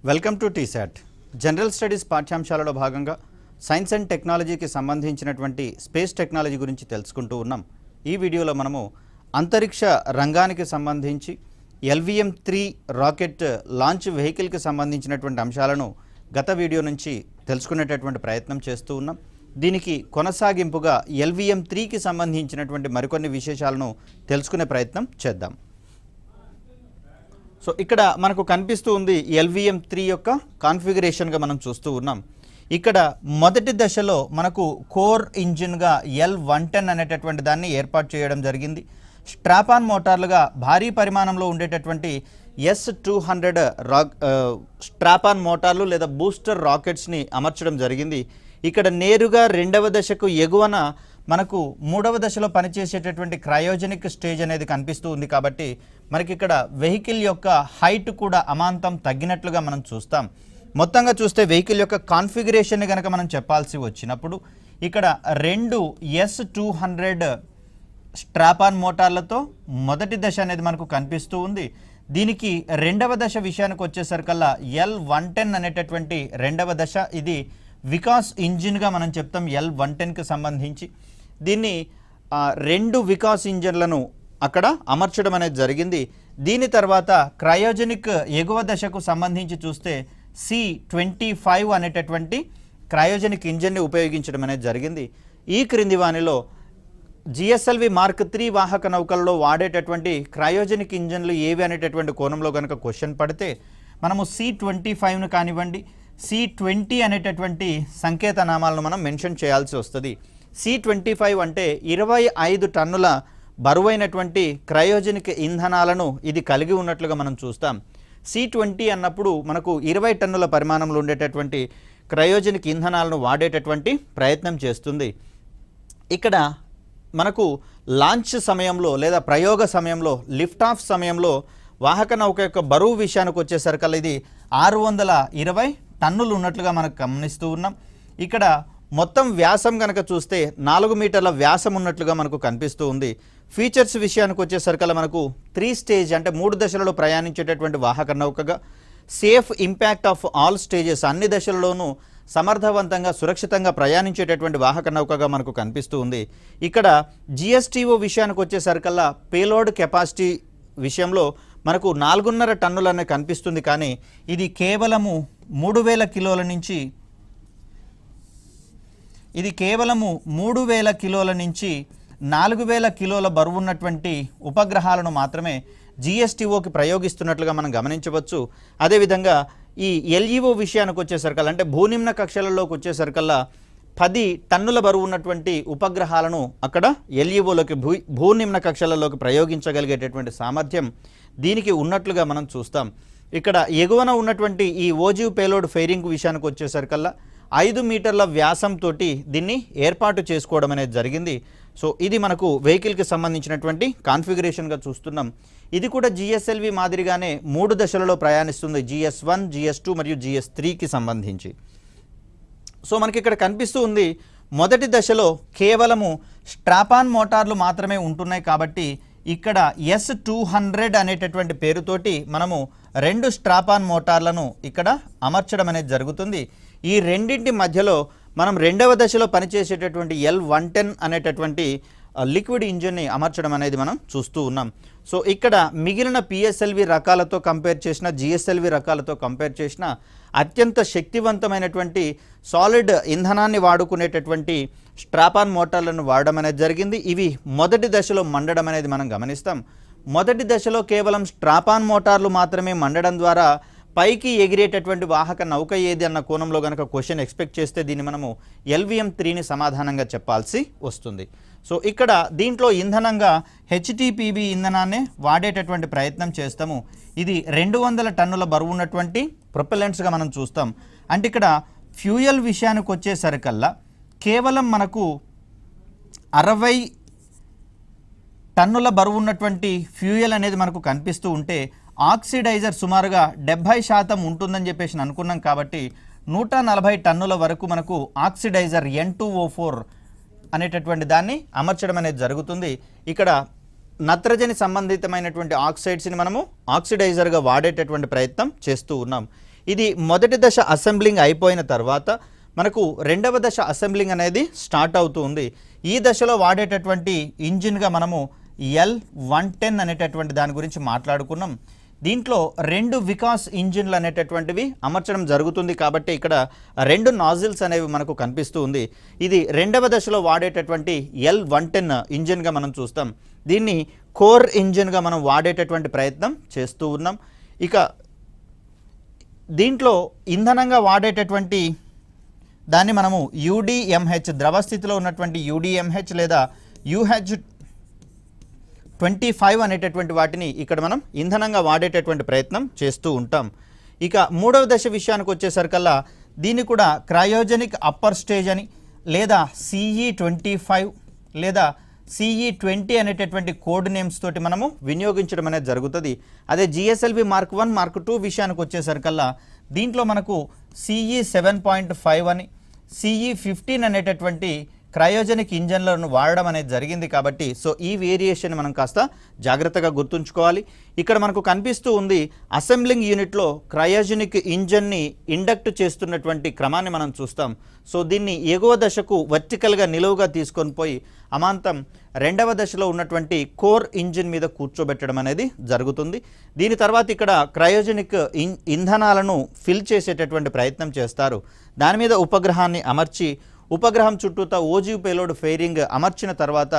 Welcome to T SAT. General studies పాఠ్యాంశాలలో భాగంగా science and టెక్నాలజీకి సంబంధించినటువంటి స్పేస్ టెక్నాలజీ గురించి తెలుసుకుంటూ ఉన్నాం. ఈ వీడియోలో మనము అంతరిక్ష రంగానికి సంబంధించి LVM-3 రాకెట్ లాంచ్ వెహికల్కి సంబంధించినటువంటి అంశాలను గత వీడియో నుంచి తెలుసుకునేటటువంటి ప్రయత్నం చేస్తూ ఉన్నాం. దీనికి కొనసాగింపుగా LVM-3కి సంబంధించినటువంటి మరికొన్ని విశేషాలను తెలుసుకునే ప్రయత్నం చేద్దాం. సో ఇక్కడ మనకు కనిపిస్తూ ఉంది LVM-3 యొక్క కాన్ఫిగరేషన్గా మనం చూస్తూ ఉన్నాం. ఇక్కడ మొదటి దశలో మనకు కోర్ ఇంజిన్గా L110 అనేటటువంటి దాన్ని ఏర్పాటు చేయడం జరిగింది. స్ట్రాపాన్ మోటార్లుగా భారీ పరిమాణంలో ఉండేటటువంటి S200 స్ట్రాపాన్ మోటార్లు లేదా బూస్టర్ రాకెట్స్ని అమర్చడం జరిగింది. ఇక్కడ నేరుగా రెండవ దశకు ఎగువన మనకు మూడవ దశలో పనిచేసేటటువంటి క్రయోజెనిక్ స్టేజ్ అనేది కనిపిస్తూ ఉంది. కాబట్టి మనకి ఇక్కడ వెహికల్ యొక్క హైట్ కూడా అమాంతం తగ్గినట్లుగా మనం చూస్తాం. మొత్తంగా చూస్తే వెహికల్ యొక్క కాన్ఫిగరేషన్ని కనుక మనం చెప్పాల్సి వచ్చినప్పుడు ఇక్కడ రెండు S200 స్ట్రాపాన్ మోటార్లతో మొదటి దశ అనేది మనకు కనిపిస్తూ ఉంది. దీనికి రెండవ దశ విషయానికి వచ్చేసరికల్లా L110 అనేటటువంటి రెండవ దశ, ఇది వికాస్ ఇంజిన్గా మనం చెప్తాం L110కి సంబంధించి. దీన్ని రెండు వికాస్ ఇంజన్లను అక్కడ అమర్చడం అనేది జరిగింది. దీని తర్వాత క్రయోజెనిక్ ఎగువ దశకు సంబంధించి చూస్తే C25 అనేటటువంటి క్రయోజెనిక్ ఇంజన్ని ఉపయోగించడం అనేది జరిగింది. ఈ క్రింది వానిలో GSLV Mark III వాహక నౌకల్లో వాడేటటువంటి క్రయోజెనిక్ ఇంజన్లు ఏవి అనేటటువంటి కోణంలో కనుక క్వశ్చన్ పడితే మనము C25ను కానివ్వండి, C20 అనేటటువంటి సంకేత నామాలను మనం మెన్షన్ చేయాల్సి వస్తుంది. C25 అంటే 25 టన్నుల బరువైనటువంటి క్రయోజెనిక్ ఇంధనాలను ఇది కలిగి ఉన్నట్లుగా మనం చూస్తాం. C20 అన్నప్పుడు మనకు 20 టన్నుల పరిమాణంలో ఉండేటటువంటి క్రయోజెనిక్ ఇంధనాలను వాడేటటువంటి ప్రయత్నం చేస్తుంది. ఇక్కడ మనకు లాంచ్ సమయంలో లేదా ప్రయోగ సమయంలో, లిఫ్ట్ ఆఫ్ సమయంలో వాహక నౌక యొక్క బరువు విషయానికి వచ్చేసరికల్లా ఇది 620 టన్నులు ఉన్నట్లుగా మనకు గమనిస్తూ ఉన్నాం. ఇక్కడ మొత్తం వ్యాసం కనుక చూస్తే 4 మీటర్ల వ్యాసం ఉన్నట్లుగా మనకు కనిపిస్తూ ఉంది. ఫీచర్స్ విషయానికి వచ్చేసరికల్లా మనకు 3 స్టేజ్ అంటే 3 దశలలో ప్రయాణించేటటువంటి వాహక నౌకగా, safe impact of all stages అన్ని దశలలోనూ సమర్థవంతంగా సురక్షితంగా ప్రయాణించేటటువంటి వాహక నౌకగా మనకు కనిపిస్తూ ఉంది. ఇక్కడ GSTO విషయానికి వచ్చేసరికల్లా పేలోడ్ కెపాసిటీ విషయంలో మనకు 4.5 టన్నులనే కనిపిస్తుంది. కానీ ఇది కేవలము 3000 కిలోల నుంచి 4000 కిలోల బరువు ఉన్నటువంటి ఉపగ్రహాలను మాత్రమే GSTOకి ప్రయోగిస్తున్నట్లుగా మనం గమనించవచ్చు. అదేవిధంగా ఈ LEO విషయానికి వచ్చేసరికల్లా అంటే భూనిమ్న కక్షలలోకి వచ్చేసరికల్లా 10 టన్నుల బరువు ఉన్నటువంటి ఉపగ్రహాలను అక్కడ LEOలోకి భూనిమ్న కక్షలలోకి ప్రయోగించగలిగేటటువంటి సామర్థ్యం దీనికి ఉన్నట్లుగా మనం చూస్తాం. ఇక్కడ ఎగువన ఉన్నటువంటి ఈ ఓజివ్ పేలోడ్ ఫెయిరింగ్ విషయానికి వచ్చేసరికల్లా 5 మీటర్ల వ్యాసంతో దీన్ని ఏర్పాటు చేసుకోవడం అనేది జరిగింది. సో ఇది మనకు వెహికల్కి సంబంధించినటువంటి కాన్ఫిగరేషన్గా చూస్తున్నాం. ఇది కూడా GSLV మాదిరిగానే 3 దశలలో ప్రయాణిస్తుంది, GS1, GS2 మరియు GS3కి సంబంధించి. సో మనకి ఇక్కడ కనిపిస్తూ ఉంది మొదటి దశలో కేవలము స్ట్రాపాన్ మోటార్లు మాత్రమే ఉంటున్నాయి. కాబట్టి ఇక్కడ S200 అనేటటువంటి పేరుతోటి మనము 2 స్ట్రాపాన్ మోటార్లను ఇక్కడ అమర్చడం అనేది జరుగుతుంది. ఈ రెండింటి మధ్యలో మనం రెండవ దశలో పనిచేసేటటువంటి L110 అనేటటువంటి లిక్విడ్ ఇంజిన్ని అమర్చడం అనేది మనం చూస్తూ ఉన్నాం. సో ఇక్కడ మిగిలిన PSLV రకాలతో కంపేర్ చేసిన, GSLV రకాలతో కంపేర్ చేసిన అత్యంత శక్తివంతమైనటువంటి సాలిడ్ ఇంధనాన్ని వాడుకునేటటువంటి స్ట్రాపాన్ మోటార్లను వాడడం అనేది జరిగింది. ఇవి మొదటి దశలో మండడం అనేది మనం గమనిస్తాం. మొదటి దశలో కేవలం స్ట్రాపాన్ మోటార్లు మాత్రమే మండడం ద్వారా పైకి ఎగిరేటటువంటి వాహక నౌక ఏది అన్న కోణంలో కనుక క్వశ్చన్ ఎక్స్పెక్ట్ చేస్తే దీన్ని మనము LVM-3ని సమాధానంగా చెప్పాల్సి వస్తుంది. సో ఇక్కడ దీంట్లో ఇంధనంగా HTPB ఇంధనాన్ని వాడేటటువంటి ప్రయత్నం చేస్తాము. ఇది 200 టన్నుల బరువు ఉన్నటువంటి ప్రొపెలెంట్స్గా మనం చూస్తాం. అంటే ఇక్కడ ఫ్యూయల్ విషయానికి వచ్చేసరికల్లా కేవలం మనకు 60 టన్నుల బరువు ఉన్నటువంటి ఫ్యూయల్ అనేది మనకు కనిపిస్తూ ఉంటే ఆక్సిడైజర్ సుమారుగా 70% ఉంటుందని చెప్పేసి అనుకున్నాం. కాబట్టి 140 టన్నుల వరకు మనకు ఆక్సిడైజర్ N2O4 అనేటటువంటి దాన్ని అమర్చడం అనేది జరుగుతుంది. ఇక్కడ నత్రజని సంబంధితమైనటువంటి ఆక్సైడ్స్ని మనము ఆక్సిడైజర్గా వాడేటటువంటి ప్రయత్నం చేస్తూ ఉన్నాం. ఇది మొదటి దశ అసెంబ్లింగ్ అయిపోయిన తర్వాత మనకు రెండవ దశ అసెంబ్లింగ్ అనేది స్టార్ట్ అవుతుంది. ఈ దశలో వాడేటటువంటి ఇంజిన్గా మనము L110 అనేటటువంటి దాని గురించి మాట్లాడుకున్నాం. దీంట్లో 2 వికాస్ ఇంజిన్లు అనేటటువంటివి అమర్చడం జరుగుతుంది కాబట్టి ఇక్కడ 2 నాజిల్స్ అనేవి మనకు కనిపిస్తూ ఉంది. ఇది రెండవ దశలో వాడేటటువంటి L110 ఇంజిన్గా మనం చూస్తాం. దీన్ని కోర్ ఇంజిన్గా మనం వాడేటటువంటి ప్రయత్నం చేస్తూ ఉన్నాం. ఇక దీంట్లో ఇంధనంగా వాడేటటువంటి దాన్ని మనము UDMH ద్రవ స్థితిలో ఉన్నటువంటి UDMH లేదా UH-25 అనేటటువంటి వాటిని ఇక్కడ మనం ఇంధనంగా వాడేటటువంటి ప్రయత్నం చేస్తూ ఉంటాం. ఇక మూడవ దశ విషయానికి వచ్చేసరికల్లా దీన్ని కూడా క్రయోజనిక్ అప్పర్ స్టేజ్ అని లేదా CE25 లేదా CE20 అనేటటువంటి కోడ్ నేమ్స్ తోటి మనము వినియోగించడం అనేది జరుగుతుంది. అదే GSLV Mark 1 Mark 2 విషయానికి వచ్చేసరికల్లా దీంట్లో మనకు CE7.5 అని CE15 అనేటటువంటి క్రయోజనిక్ ఇంజన్లను వాడడం అనేది జరిగింది కాబట్టి సో ఈ వేరియేషన్ మనం కాస్త జాగ్రత్తగా గుర్తుంచుకోవాలి. ఇక్కడ మనకు కనిపిస్తూ ఉంది అసెంబ్లింగ్ యూనిట్లో క్రయోజనిక్ ఇంజన్ని ఇండక్ట్ చేస్తున్నటువంటి క్రమాన్ని మనం చూస్తాం. సో దీన్ని ఎగువ దశకు వర్టికల్గా నిలువుగా తీసుకొని పోయి అమాంతం రెండవ దశలో ఉన్నటువంటి కోర్ ఇంజిన్ మీద కూర్చోబెట్టడం అనేది జరుగుతుంది. దీని తర్వాత ఇక్కడ క్రయోజనిక్ ఇంధనాలను ఫిల్ చేసేటటువంటి ప్రయత్నం చేస్తారు. దాని మీద ఉపగ్రహాన్ని అమర్చి ఉపగ్రహం చుట్టూతా ఓజీవ్ పేలోడ్ ఫెయిరింగ్ అమర్చిన తర్వాత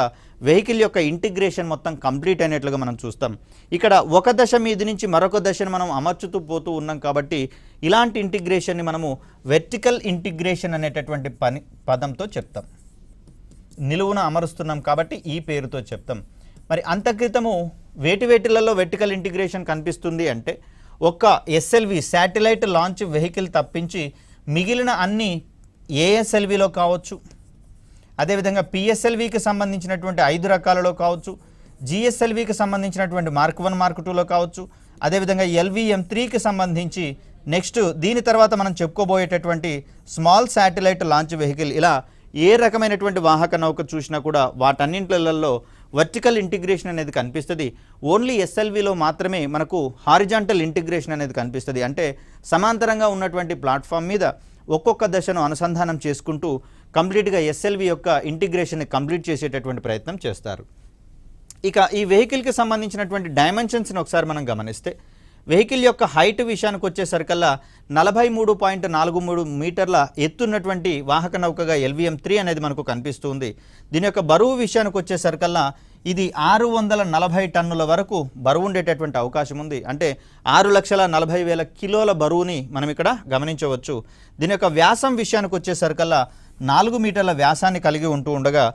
వెహికల్ యొక్క ఇంటిగ్రేషన్ మొత్తం కంప్లీట్ అయినట్లుగా మనం చూస్తాం. ఇక్కడ ఒక దశ మీద నుంచి మరొక దశను మనం అమర్చుతూ పోతూ ఉన్నాం కాబట్టి ఇలాంటి ఇంటిగ్రేషన్ని మనము వెర్టికల్ ఇంటిగ్రేషన్ అనేటటువంటి పదంతో చెప్తాం. నిలువున అమరుస్తున్నాం కాబట్టి ఈ పేరుతో చెప్తాం. మరి అంతక్రితము వేటిలలో వెర్టికల్ ఇంటిగ్రేషన్ కనిపిస్తుంది అంటే ఒక్క SLV శాటిలైట్ లాంచ్ వెహికల్ తప్పించి మిగిలిన అన్ని ASLVలో కావచ్చు, అదేవిధంగా PSLVకి సంబంధించినటువంటి 5 రకాలలో కావచ్చు, GSLVకి సంబంధించినటువంటి Mark 1 Mark 2లో కావచ్చు, అదేవిధంగా LVM3కి సంబంధించి నెక్స్ట్ దీని తర్వాత మనం చెప్పుకోబోయేటటువంటి స్మాల్ శాటిలైట్ లాంచ్ వెహికల్, ఇలా ఏ రకమైనటువంటి వాహక నౌక చూసినా కూడా వాటన్నింటిలలో వర్టికల్ ఇంటిగ్రేషన్ అనేది కనిపిస్తుంది. ఓన్లీ SLVలో మాత్రమే మనకు హారిజాంటల్ ఇంటిగ్రేషన్ అనేది కనిపిస్తుంది. అంటే సమాంతరంగా ఉన్నటువంటి ప్లాట్ఫామ్ మీద ఒక్కొక్క దశను అనుసంధానం చేసుకుంటూ కంప్లీట్గా SLV యొక్క ఇంటిగ్రేషన్ని కంప్లీట్ చేసేటటువంటి ప్రయత్నం చేస్తారు. ఇక ఈ వెహికల్కి సంబంధించినటువంటి డైమెన్షన్స్ని ఒకసారి మనం గమనిస్తే వెహికల్ యొక్క హైట్ విషయానికి వచ్చేసరికల్లా 43.43 మీటర్ల ఎత్తున్నటువంటి వాహక నౌకగా LVM3 అనేది మనకు కనిపిస్తుంది. దీని యొక్క బరువు విషయానికి వచ్చేసరికల్లా ఇది 640 టన్నుల వరకు బరువు ఉండేటటువంటి అవకాశం ఉంది. అంటే 6,40,000 కిలోల బరువుని మనం ఇక్కడ గమనించవచ్చు. దీని యొక్క వ్యాసం విషయానికి వచ్చేసరికల్లా 4 మీటర్ల వ్యాసాన్ని కలిగి ఉంటూ ఉండగా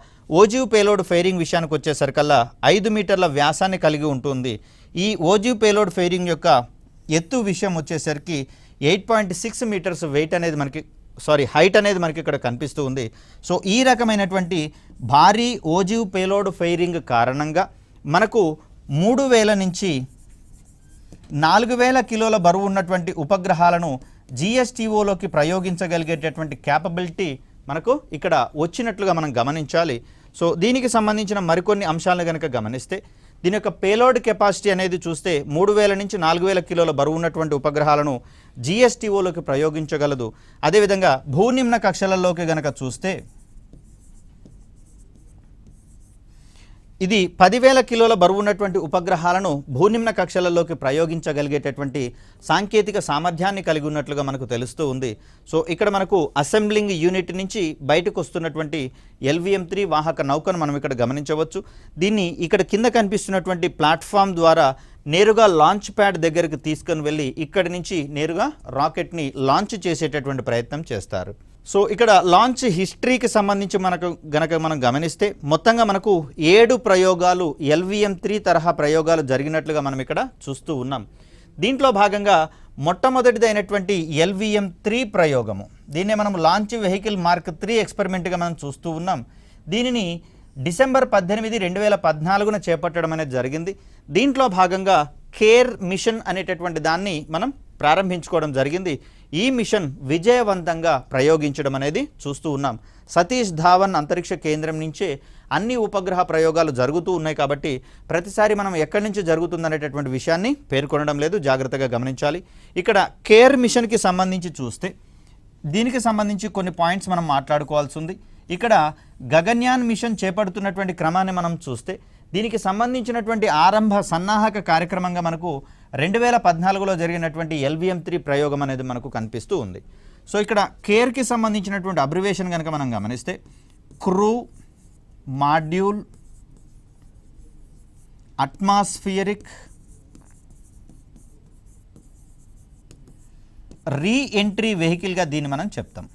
ఓజీవ్ పేలోడ్ ఫెయిరింగ్ విషయానికి వచ్చేసరికల్లా 5 మీటర్ల వ్యాసాన్ని కలిగి ఉంటుంది. ఈ ఓజీవ్ పేలోడ్ ఫెయిరింగ్ యొక్క ఎత్తు విషయం వచ్చేసరికి 8.6 మీటర్స్ హైట్ అనేది మనకి ఇక్కడ కనిపిస్తూ ఉంది. సో ఈ రకమైనటువంటి భారీ ఓజీవ్ పేలోడ్ ఫెయిరింగ్ కారణంగా మనకు 3,000 నుంచి 4,000 కిలోల బరువు ఉన్నటువంటి ఉపగ్రహాలను GSTOలోకి ప్రయోగించగలిగేటటువంటి క్యాపబిలిటీ మనకు ఇక్కడ వచ్చినట్లుగా మనం గమనించాలి. సో దీనికి సంబంధించిన మరికొన్ని అంశాలను కనుక గమనిస్తే దీని యొక్క పేలోడ్ కెపాసిటీ అనేది చూస్తే 3,000 నుంచి 4,000 కిలోల బరువు ఉన్నటువంటి ఉపగ్రహాలను GSTOలోకి ప్రయోగించగలదు. అదేవిధంగా భూనిమ్న కక్షలలోకి గనక చూస్తే ఇది 10,000 కిలోల బరువు ఉన్నటువంటి ఉపగ్రహాలను భూనిమ్న కక్షలలోకి ప్రయోగించగలిగేటటువంటి సాంకేతిక సామర్థ్యాన్ని కలిగి ఉన్నట్లుగా మనకు తెలుస్తూ ఉంది. సో ఇక్కడ మనకు అసెంబ్లింగ్ యూనిట్ నుంచి బయటకు వస్తున్నటువంటి LVM3 వాహక నౌకను మనం ఇక్కడ గమనించవచ్చు. దీన్ని ఇక్కడ కింద కనిపిస్తున్నటువంటి ప్లాట్ఫామ్ ద్వారా నేరుగా లాంచ్ ప్యాడ్ దగ్గరికి తీసుకొని వెళ్ళి ఇక్కడి నుంచి నేరుగా రాకెట్ని లాంచ్ చేసేటటువంటి ప్రయత్నం చేస్తారు. సో ఇక్కడ లాంచ్ హిస్టరీకి సంబంధించి మనం గమనిస్తే మొత్తంగా మనకు 7 ప్రయోగాలు LVM3 తరహా ప్రయోగాలు జరిగినట్లుగా మనం ఇక్కడ చూస్తూ ఉన్నాం. దీంట్లో భాగంగా మొట్టమొదటిదైనటువంటి LVM3 ప్రయోగము, దీన్నే మనం లాంచ్ వెహికల్ Mark 3 ఎక్స్పెరిమెంట్గా మనం చూస్తూ ఉన్నాం. దీనిని డిసెంబర్ 18, 2014న చేపట్టడం అనేది జరిగింది. దీంట్లో భాగంగా కేర్ మిషన్ అనేటటువంటి దాన్ని మనం ప్రారంభించుకోవడం జరిగింది. ఈ మిషన్ విజయవంతంగా ప్రయోగించడం అనేది చూస్తూ ఉన్నాం. సతీష్ ధావన్ అంతరిక్ష కేంద్రం నుంచే అన్ని ఉపగ్రహ ప్రయోగాలు జరుగుతూ ఉన్నాయి కాబట్టి ప్రతిసారి మనం ఎక్కడి నుంచి జరుగుతుందనేటటువంటి విషయాన్ని పేర్కొనడం లేదు, జాగ్రత్తగా గమనించాలి. ఇక్కడ కేర్ మిషన్కి సంబంధించి చూస్తే దీనికి సంబంధించి కొన్ని పాయింట్స్ మనం మాట్లాడుకోవాల్సి ఉంది. ఇక్కడ గగన్యాన్ మిషన్ చేపడుతున్నటువంటి క్రమాన్ని మనం చూస్తే దీనికి సంబంధించినటువంటి ఆరంభ సన్నాహక కార్యక్రమంగా మనకు 2014లో జరిగినటువంటి LVM-3 ప్రయోగం అనేది మనకు కనిపిస్తూ ఉంది. సో ఇక్కడ కేర్కి సంబంధించినటువంటి అబ్రివేషన్ కనుక మనం గమనిస్తే క్రూ మాడ్యూల్ అట్మాస్ఫియరిక్ రీఎంట్రీ వెహికల్గా దీన్ని మనం చెప్తాం.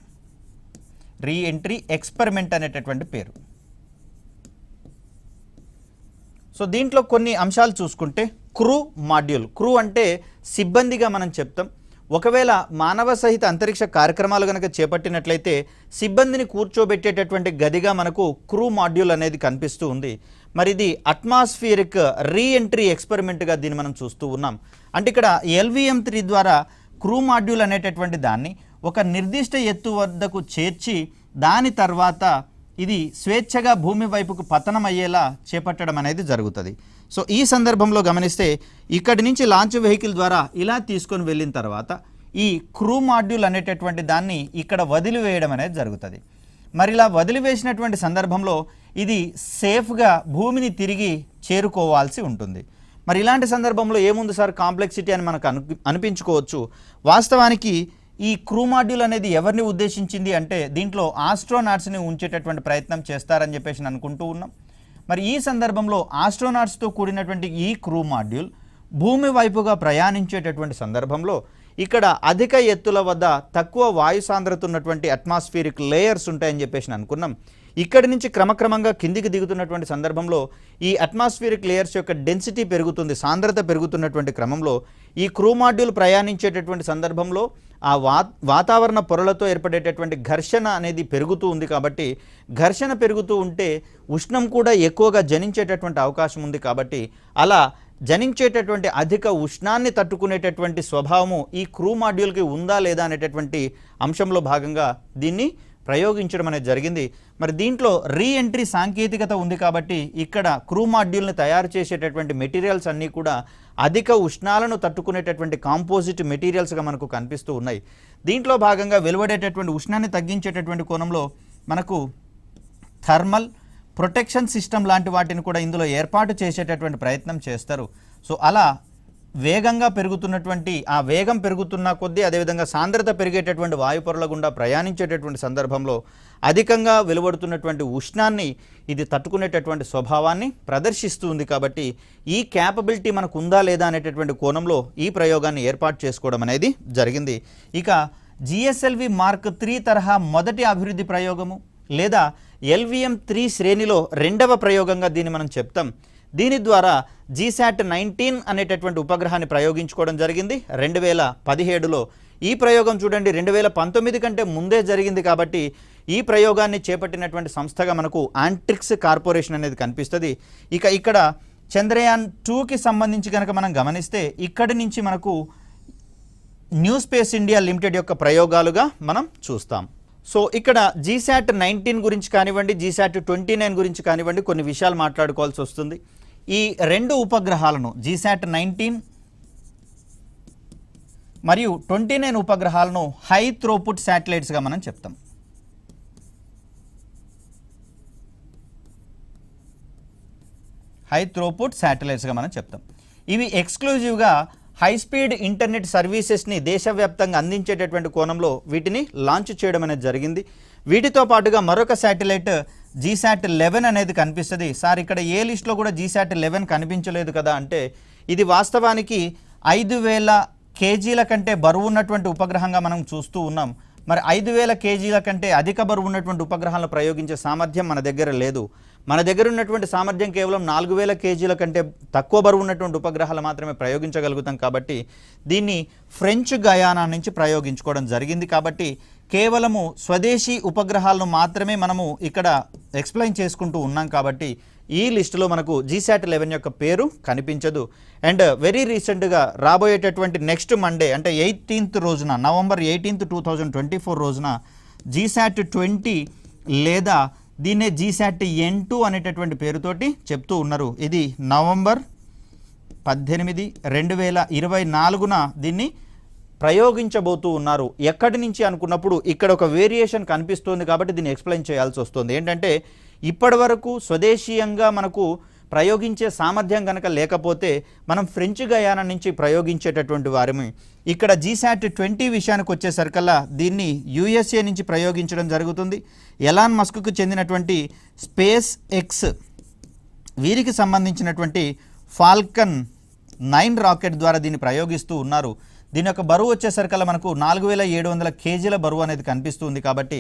రీఎంట్రీ ఎక్స్పెరిమెంట్ అనేటటువంటి పేరు. సో దీంట్లో కొన్ని అంశాలు చూసుకుంటే క్రూ మాడ్యూల్, క్రూ అంటే సిబ్బందిగా మనం చెప్తాం. ఒకవేళ మానవ సహిత అంతరిక్ష కార్యక్రమాలు కనుక చేపట్టినట్లయితే సిబ్బందిని కూర్చోబెట్టేటటువంటి గదిగా మనకు క్రూ మాడ్యూల్ అనేది కనిపిస్తూ ఉంది. మరి ఇది అట్మాస్ఫియరిక్ రీఎంట్రీ ఎక్స్పెరిమెంట్గా దీన్ని మనం చూస్తూ ఉన్నాం. అంటే ఇక్కడ LVM-3 ద్వారా క్రూ మాడ్యూల్ అనేటటువంటి దాన్ని ఒక నిర్దిష్ట ఎత్తు వద్దకు చేర్చి దాని తర్వాత ఇది స్వేచ్ఛగా భూమి వైపుకు పతనం అయ్యేలా చేపట్టడం అనేది జరుగుతుంది. సో ఈ సందర్భంలో గమనిస్తే ఇక్కడి నుంచి లాంచ్ వెహికల్ ద్వారా ఇలా తీసుకొని వెళ్ళిన తర్వాత ఈ క్రూ మాడ్యూల్ అనేటటువంటి దాన్ని ఇక్కడ వదిలివేయడం అనేది జరుగుతుంది. మరి ఇలా వదిలివేసినటువంటి సందర్భంలో ఇది సేఫ్గా భూమిని తిరిగి చేరుకోవాల్సి ఉంటుంది. మరి ఇలాంటి సందర్భంలో ఏముంది సార్ కాంప్లెక్సిటీ అని మనకు అనిపించుకోవచ్చు. వాస్తవానికి ఈ క్రూ మాడ్యూల్ అనేది ఎవరిని ఉద్దేశించింది అంటే దీంట్లో ఆస్ట్రోనాట్స్ని ఉంచేటటువంటి ప్రయత్నం చేస్తారని చెప్పేసి అనుకుంటూ ఉన్నాం. మరి ఈ సందర్భంలో ఆస్ట్రోనాట్స్తో కూడినటువంటి ఈ క్రూ మాడ్యూల్ భూమి వైపుగా ప్రయాణించేటటువంటి సందర్భంలో ఇక్కడ అధిక ఎత్తుల వద్ద తక్కువ వాయు సాంద్రత ఉన్నటువంటి అట్మాస్ఫియరిక్ లేయర్స్ ఉంటాయని చెప్పేసి అనుకున్నాం. ఇక్కడి నుంచి క్రమక్రమంగా కిందికి దిగుతున్నటువంటి సందర్భంలో ఈ అట్మాస్ఫియరిక్ లేయర్స్ యొక్క డెన్సిటీ పెరుగుతుంది, సాంద్రత పెరుగుతున్నటువంటి క్రమంలో ఈ క్రూ మాడ్యూల్ ప్రయాణించేటటువంటి సందర్భంలో ఆ వాతావరణ పొరలతో ఏర్పడేటటువంటి ఘర్షణ అనేది పెరుగుతూ ఉంది. కాబట్టి ఘర్షణ పెరుగుతూ ఉంటే ఉష్ణం కూడా ఎక్కువగా జనించేటటువంటి అవకాశం ఉంది. కాబట్టి అలా జనించేటటువంటి అధిక ఉష్ణాన్ని తట్టుకునేటటువంటి స్వభావము ఈ క్రూ మాడ్యూల్కి ఉందా లేదా అనేటటువంటి అంశంలో భాగంగా దీన్ని ప్రయోగించడం అనేది జరిగింది. మరి దీంట్లో రీఎంట్రీ సాంకేతికత ఉంది కాబట్టి ఇక్కడ క్రూ మాడ్యూల్ని తయారు చేసేటటువంటి మెటీరియల్స్ అన్నీ కూడా అధిక ఉష్ణాలను తట్టుకునేటటువంటి కాంపోజిట్ మెటీరియల్స్గా మనకు కనిపిస్తూ ఉన్నాయి. దీంట్లో భాగంగా వెలువడేటటువంటి ఉష్ణాన్ని తగ్గించేటటువంటి కోణంలో మనకు థర్మల్ ప్రొటెక్షన్ సిస్టమ్ లాంటి వాటిని కూడా ఇందులో ఏర్పాటు చేసేటటువంటి ప్రయత్నం చేస్తారు. సో అలా వేగంగా పెరుగుతున్నటువంటి ఆ వేగం పెరుగుతున్న కొద్దీ అదేవిధంగా సాంద్రత పెరిగేటటువంటి వాయుపొరల గుండా ప్రయాణించేటటువంటి సందర్భంలో అధికంగా వెలువడుతున్నటువంటి ఉష్ణాన్ని ఇది తట్టుకునేటటువంటి స్వభావాన్ని ప్రదర్శిస్తుంది. కాబట్టి ఈ క్యాపబిలిటీ మనకు ఉందా లేదా అనేటటువంటి కోణంలో ఈ ప్రయోగాన్ని ఏర్పాటు చేసుకోవడం అనేది జరిగింది. ఇక GSLV Mark 3 తరహా మొదటి అభివృద్ధి ప్రయోగము లేదా LVM-3 శ్రేణిలో రెండవ ప్రయోగంగా దీన్ని మనం చెప్తాం. దీని ద్వారా GSAT-19 అనేటటువంటి ఉపగ్రహాన్ని ప్రయోగించుకోవడం జరిగింది 2017లో. ఈ ప్రయోగం చూడండి 2019 కంటే ముందే జరిగింది. కాబట్టి ఈ ప్రయోగాన్ని చేపట్టినటువంటి సంస్థగా మనకు యాంట్రిక్స్ కార్పొరేషన్ అనేది కనిపిస్తుంది. ఇక్కడ చంద్రయాన్ 2కి సంబంధించి కనుక మనం గమనిస్తే ఇక్కడి నుంచి మనకు న్యూ స్పేస్ ఇండియా లిమిటెడ్ యొక్క ప్రయోగాలుగా మనం చూస్తాం. సో ఇక్కడ GSAT-19 గురించి కానివ్వండి, GSAT-29 గురించి కానివ్వండి కొన్ని విషయాలు మాట్లాడుకోవాల్సి వస్తుంది. ఈ రెండు ఉపగ్రహాలను GSAT-19 మరియు 29 ఉపగ్రహాలను హై థ్రోపుట్ శాటిలైట్స్గా మనం చెప్తాం. హై థ్రోపుట్ శాటిలైట్స్గా మనం చెప్తాం. ఇవి ఎక్స్క్లూజివ్గా హై స్పీడ్ ఇంటర్నెట్ సర్వీసెస్ని దేశవ్యాప్తంగా అందించేటటువంటి కోణంలో వీటిని లాంచ్ చేయడం అనేది జరిగింది. వీటితో పాటుగా మరొక శాటిలైట్ GSAT-11 అనేది కనిపిస్తుంది. సార్ ఇక్కడ ఏ లిస్ట్లో కూడా GSAT-11 కనిపించలేదు కదా అంటే ఇది వాస్తవానికి 5000 కేజీల కంటే బరువు ఉన్నటువంటి ఉపగ్రహంగా మనం చూస్తూ ఉన్నాం. మరి 5000 కేజీల కంటే అధిక బరువు ఉన్నటువంటి ఉపగ్రహాలను ప్రయోగించే సామర్థ్యం మన దగ్గర లేదు. మన దగ్గర ఉన్నటువంటి సామర్థ్యం కేవలం 4000 కేజీల కంటే తక్కువ బరువు ఉన్నటువంటి ఉపగ్రహాలు మాత్రమే ప్రయోగించగలుగుతాం కాబట్టి దీన్ని ఫ్రెంచ్ గయానా నుంచి ప్రయోగించుకోవడం జరిగింది. కాబట్టి కేవలము స్వదేశీ ఉపగ్రహాలను మాత్రమే మనము ఇక్కడ ఎక్స్ప్లెయిన్ చేసుకుంటూ ఉన్నాం కాబట్టి ఈ లిస్టులో మనకు GSAT-11 యొక్క పేరు కనిపించదు. అండ్ వెరీ రీసెంట్గా రాబోయేటటువంటి నెక్స్ట్ మండే అంటే 18th రోజున నవంబర్ 18, 2024 రోజున GSAT-20 లేదా దీన్నే GSAT-N2 అనేటటువంటి పేరుతోటి చెప్తూ ఉన్నారు. ఇది నవంబర్ 18, 2024న దీన్ని ప్రయోగించబోతూ ఉన్నారు. ఎక్కడి నుంచి అనుకున్నప్పుడు ఇక్కడ ఒక వేరియేషన్ కనిపిస్తుంది కాబట్టి దీన్ని ఎక్స్ప్లెయిన్ చేయాల్సి వస్తుంది. ఏంటంటే ఇప్పటి వరకు స్వదేశీయంగా మనకు ప్రయోగించే సామర్థ్యం కనుక లేకపోతే మనం ఫ్రెంచ్ గయానా నుంచి ప్రయోగించేటటువంటి వారిని ఇక్కడ GSAT-20 విషయానికి వచ్చేసరికల్లా దీన్ని USA నుంచి ప్రయోగించడం జరుగుతుంది. ఎలాన్ మస్క్కు చెందినటువంటి స్పేస్ ఎక్స్ వీరికి సంబంధించినటువంటి ఫాల్కన్ 9 రాకెట్ ద్వారా దీన్ని ప్రయోగిస్తూ ఉన్నారు. దీని యొక్క బరువు వచ్చేసరికల్లా మనకు 4700 కేజీల బరువు అనేది కనిపిస్తుంది. కాబట్టి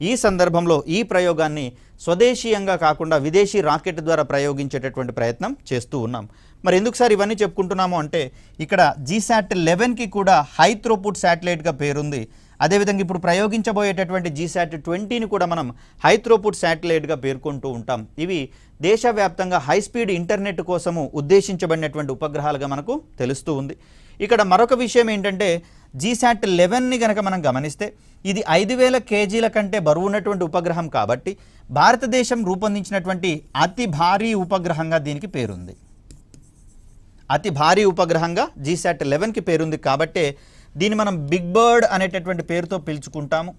ఈ సందర్భంలో ఈ ప్రయోగాన్ని స్వదేశీయంగా కాకుండా విదేశీ రాకెట్ ద్వారా ప్రయోగించేటటువంటి ప్రయత్నం చేస్తూ ఉన్నాం. మరి ఎందుకు సార్ ఇవన్నీ చెప్పుకుంటున్నాము అంటే ఇక్కడ GSAT-11కి కూడా హై త్రోపుట్ శాటిలైట్గా పేరుంది. అదేవిధంగా ఇప్పుడు ప్రయోగించబోయేటటువంటి GSAT-20ని కూడా మనం హై త్రోపుట్ శాటిలైట్గా పేర్కొంటూ ఉంటాం. ఇవి దేశవ్యాప్తంగా హై స్పీడ్ ఇంటర్నెట్ కోసము ఉద్దేశించబడినటువంటి ఉపగ్రహాలుగా మనకు తెలుస్తూ ఉంది. ఇక్కడ మరొక విషయం ఏంటంటే GSAT-11ని కనుక మనం గమనిస్తే ఇది 5000 కేజీల కంటే బరువు ఉన్నటువంటి ఉపగ్రహం కాబట్టి భారతదేశం రూపొందించినటువంటి అతి భారీ ఉపగ్రహంగా దీనికి పేరుంది. అతి భారీ ఉపగ్రహంగా GSAT-11కి పేరుంది కాబట్టే దీన్ని మనం బిగ్ బర్డ్ అనేటటువంటి పేరుతో పిలుచుకుంటాము.